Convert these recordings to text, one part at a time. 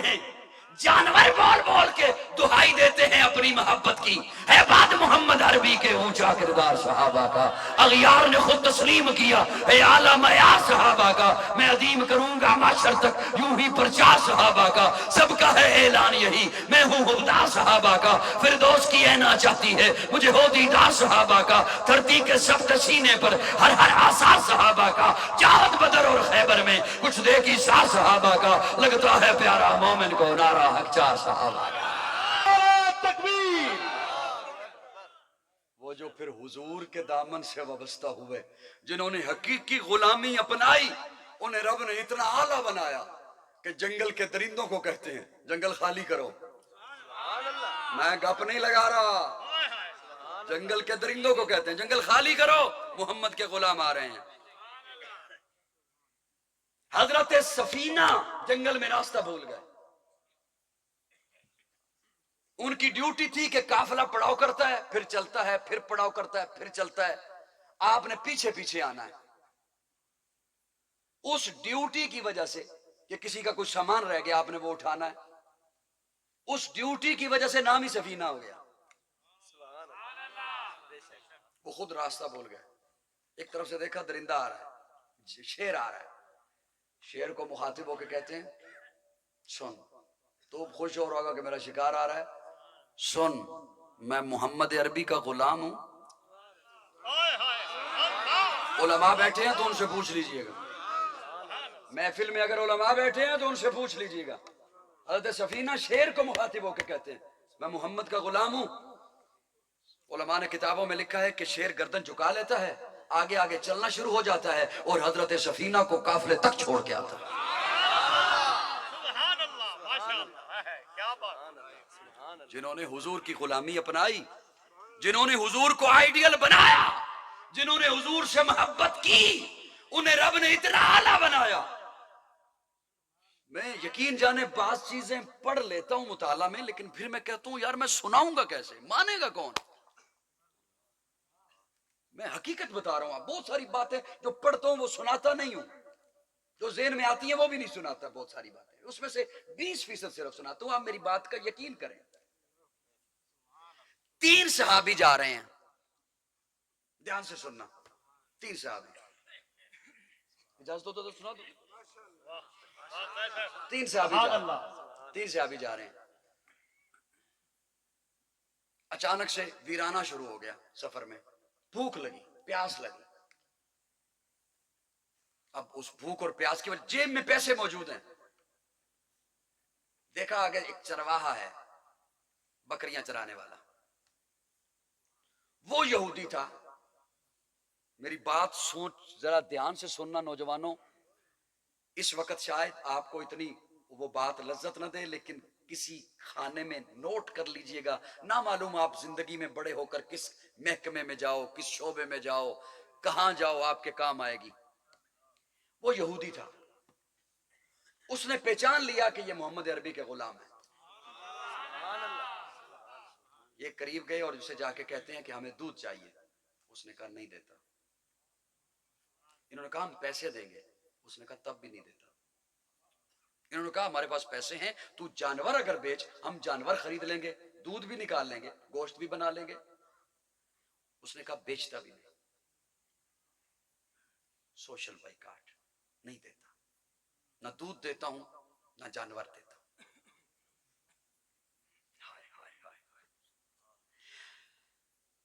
हैं, जानवर बोल बोल के दुहाई देते हैं अपनी मोहब्बत की। है बात मोहम्मद अरबी के ऊंचा किरदार सहाबा का, अगयार ने खुद तस्लीम किया है आलम या सहाबा का। मैं अदीम करूंगा माशर तक यूं ही प्रचार सहाबा का, सबका है ऐलान यही मैं हूँ हुबदार सहाबा का। फिरदौस की ऐना चाहती है मुझे हो दीदार सहाबा का, धरती के सख्त सीने पर हर हर आसार सहाबा का। जाहद बदर और खैबर में कुछ देखी सार सहाबा का, लगता है प्यारा मोमिन को नारा हक चार सहाबा का। तकबीर। वो जो फिर हुजूर के दामन से वाबस्ता हुए, जिन्होंने हकीकी गुलामी अपनाई, उन्हें रब ने इतना आला बनाया कि जंगल के दरिंदों को कहते हैं जंगल खाली करो। मैं गप नहीं लगा रहा, जंगल के दरिंदों को कहते हैं जंगल खाली करो, मोहम्मद के गुलाम आ रहे हैं। हजरत सफीना जंगल में रास्ता भूल गए। उनकी ड्यूटी थी कि काफिला पड़ाव करता है फिर चलता है, फिर पड़ाव करता है फिर चलता है, आपने पीछे पीछे आना है। उस ड्यूटी की वजह से कि किसी का कुछ सामान रह गया, आपने वो उठाना है, उस ड्यूटी की वजह से नाम ही सफीना हो गया। वो खुद रास्ता भूल गए। एक तरफ से देखा दरिंदा आ रहा है, शेर आ रहा है, शेर को मुखातिब होकर कहते हैं सुन, तो खुश हो रहा होगा कि मेरा शिकार आ रहा है, सुन मैं मोहम्मद अरबी का गुलाम हूं। उलमा बैठे हैं तो उनसे पूछ लीजिएगा, महफिल में अगर उलमा बैठे हैं तो उनसे पूछ लीजिएगा। हज़रत सफीना शेर को मुखातिब होकर कहते हैं मैं मोहम्मद का गुलाम हूं। उलमा ने किताबों में लिखा है कि शेर गर्दन झुका लेता है, आगे आगे चलना शुरू हो जाता है और हजरत सफीना को काफिले तक छोड़ के आता है। जिन्होंने हुजूर की गुलामी अपनाई, जिन्होंने हुजूर को आइडियल बनाया, जिन्होंने हुजूर से मोहब्बत की, उन्हें रब ने इतना आला बनाया। मैं यकीन जाने बात चीजें पढ़ लेता हूं मुताला में, लेकिन फिर मैं कहता हूं यार मैं सुनाऊंगा कैसे, मानेगा कौन। मैं हकीकत बता रहा हूं, बहुत सारी बातें जो पढ़ता हूं वो सुनाता नहीं हूं, जो ज़हन में आती है वो भी नहीं सुनाता। बहुत सारी बातें उसमें से 20% सिर्फ सुनाता हूं, आप मेरी बात का यकीन करें। 3 सहाबी जा रहे हैं, ध्यान से सुनना। 3 सहाबी, इजाजत हो तो सुना दो। 3 सहाबी जा रहे हैं। अचानक से वीराना शुरू हो गया सफर में, भूख लगी, प्यास लगी। अब उस भूख और प्यास की वजह जेब में पैसे मौजूद हैं। देखा आगे एक चरवाहा है, बकरियां चराने वाला, वो यहूदी था। मेरी बात सोच जरा ध्यान से सुनना नौजवानों, इस वक्त शायद आपको इतनी वो बात लज्जत न दे, लेकिन किसी खाने में नोट कर लीजिएगा, ना मालूम आप जिंदगी में बड़े होकर किस महकमे में जाओ, किस शोबे में जाओ, कहां जाओ, आपके काम आएगी। वो यहूदी था, उसने पहचान लिया कि ये मोहम्मद अरबी के गुलाम है। ये करीब गए और उसे जाके कहते हैं कि हमें दूध चाहिए। उसने कहा नहीं देता। इन्होंने कहा हम पैसे देंगे। उसने कहा तब भी नहीं देता। इन्होंने कहा हमारे पास पैसे हैं, तू जानवर अगर बेच, हम जानवर खरीद लेंगे, दूध भी निकाल लेंगे, गोश्त भी बना लेंगे। उसने कहा बेचता भी नहीं, सोशल बाइकाट, नहीं देता, ना दूध देता हूं ना जानवर देता हूं। हाय हाय हाय हाय।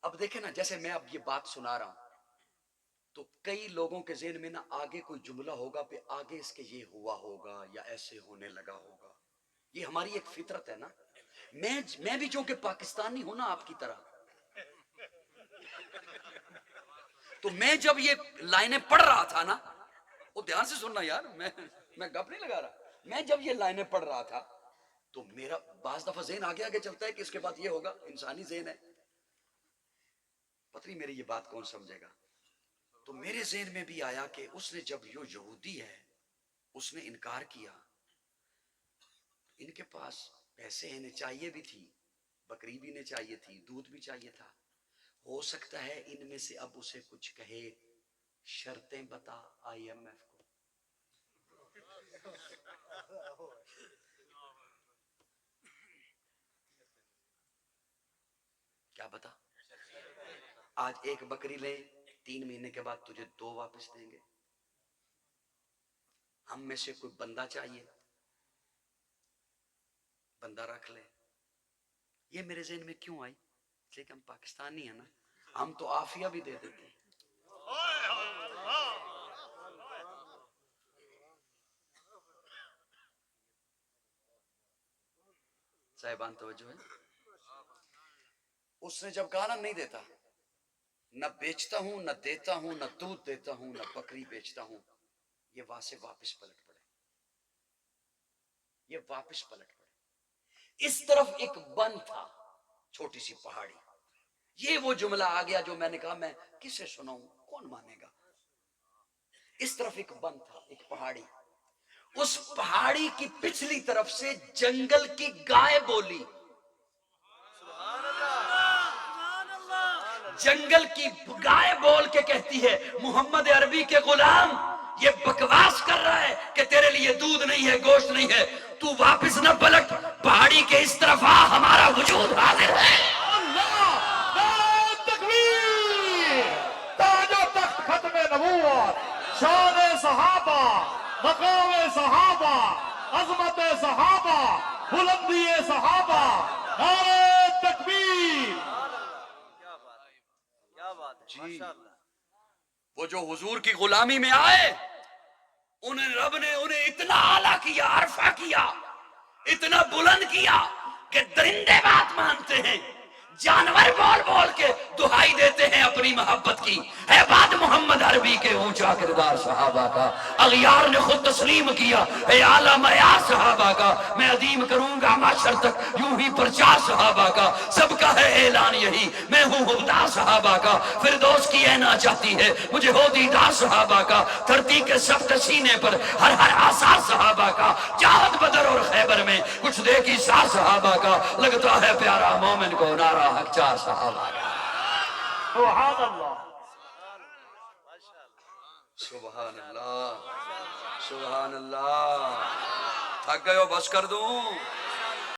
अब देखे ना, जैसे मैं अब ये बात सुना रहा हूं तो कई लोगों के ज़हन में ना आगे कोई जुमला होगा पे आगे इसके ये हुआ होगा या ऐसे होने लगा होगा। ये हमारी एक फितरत है ना। मैं भी चूंकि पाकिस्तानी हूं ना आपकी तरह, तो मैं जब ये लाइनें पढ़ रहा था ना, वो ध्यान से सुनना यार, मैं गप नहीं लगा रहा। मैं जब ये लाइनें पढ़ रहा था तो मेरा बाज दफा ज़हन आगे आगे चलता है कि इसके बाद ये होगा, इंसानी ज़हन है, पता नहीं मेरी ये बात कौन समझेगा। तो मेरे ज़हन में भी आया कि उसने जब यो यहूदी है उसने इनकार किया, इनके पास पैसे इन्हें चाहिए भी थी, बकरी भी इन्हें चाहिए थी, दूध भी चाहिए था। हो सकता है इनमें से अब उसे कुछ कहे, शर्तें बता IMF को। کیا بتا؟ آج ایک بکری لے 3 مہینے کے بعد تجھے 2 واپس دیں گے. ہم میں سے کوئی بندہ چاہیے، بندہ رکھ لے. یہ میرے ذہن میں کیوں آئی؟ اس لیے کہ ہم پاکستانی ہیں نا، ہم تو عافیہ بھی دے دیتے ہیں. صاحبان توجہ ہے. اس نے جب کہا نا نہیں دیتا، نہ بیچتا ہوں، نہ دیتا ہوں، نہ دودھ دیتا ہوں، نہ بکری بیچتا ہوں، یہ وہاں سے واپس پلٹ پڑے. یہ واپس پلٹ پڑے. اس طرف ایک بن تھا، چھوٹی سی پہاڑی. یہ وہ جملہ آ گیا جو میں نے کہا میں کسے سناؤں، کون مانے گا. اس طرف ایک بن تھا، ایک پہاڑی. اس پہاڑی کی پچھلی طرف سے جنگل کی گائے بولی. جنگل کی گائے بول کے کہتی ہے محمد عربی کے غلام یہ بکواس کر رہا ہے کہ تیرے لیے دودھ نہیں ہے، گوشت نہیں ہے، تو واپس نہ پلٹ، پہاڑی کے اس طرف آ، ہمارا وجود حاضر ہے. اللہ نعرہ تکبیر. تاج و تخت ختم نبوت، شان صحابہ، مقام صحابہ، عظمت صحابہ، بلندی صحابہ. نعرہ تکبیر. جی وہ جو حضور کی غلامی میں آئے، انہیں رب نے انہیں اتنا اعلیٰ کیا، عرفہ کیا، اتنا بلند کیا کہ درندے بات مانتے ہیں، جانور بول بول کے دہائی دیتے ہیں اپنی محبت کی. ہے بات محمد عربی کے اونچا کردار صحابہ کا، اغیار نے خود تسلیم کیا. اے اعلیٰ معیار صحابہ کا، میں عظیم کروں گا معاشر تک یوں ہی پرچار صحابہ کا. سب کا ہے اعلان یہی، میں ہوں حبدار صحابہ کا. فردوس کی اینا چاہتی ہے مجھے ہو دیدار صحابہ کا. دھرتی کے سخت سینے پر ہر ہر آثار صحابہ کا. جہاد بدر اور خیبر میں کچھ دیکھی سار صحابہ کا. لگتا ہے پیارا مومن کو نعرہ حق چار صحابہ کا. سبحان اللہ. سبحان اللہ، سبحان اللہ. تھک گئے ہو، بس کر دوں؟